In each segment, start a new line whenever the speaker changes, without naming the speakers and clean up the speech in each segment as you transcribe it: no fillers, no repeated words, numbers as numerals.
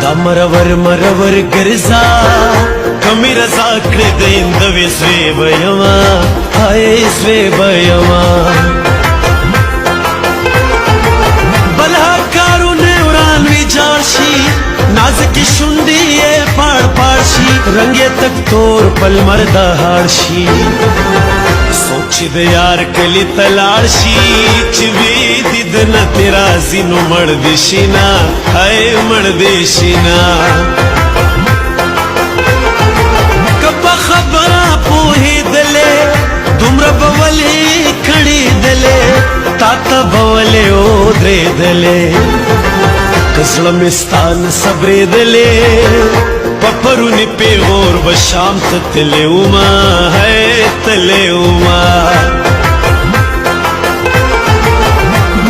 دا مرور ګرځا کمی رضا کړې د اندوي سوی بيما هاي سوی بيما بلا کارونه وران وی جاشي نازک شوندې پاړ شي رنگ تک تور پل مردا هارشي سوچ د یار کلی تلاړ شي چې وی دید نه تیرا زینو مړ دي شینا هاي مړ دي شینا کبه خبره پوهې دلې دومره بولې کړي دلې تا ته بولې او درې دلې کسړه مستان صبرې دلې پپرونی پیغور بشام تتلے اوما ہے تلے اوما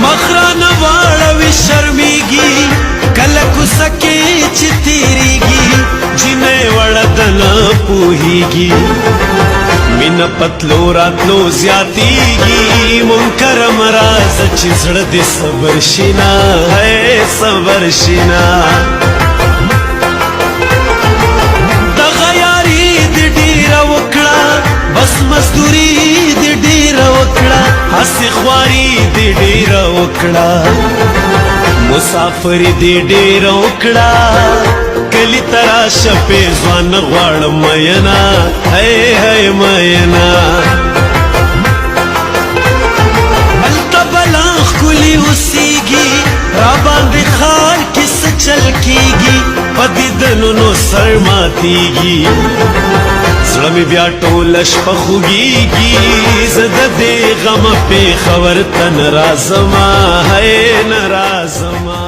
مخران واړوي شرمیږي کله کو سکے چې تیریږي جنې وړدن پوهیږي مینا پتلو راتلو زیاتیږي منکر مراز چې زړه دې صبر شینا ہے صبر شینا بس مزدوری دی ډیر وکړه هسې خواري دی ډیر وکړه مسافر دی ډیر وکړه کلی تراشه په ځوان غواړم مینا هی هی مینا هلته بلا ښکلي اوسیږي را باندې ښار کې څه چل کیږي په دیدنو نو سر ماتیږي زړه مې بیا ټوله شپه خوږیږي زه د دې غمه پېښور ته نه راځمه هی نه راځمه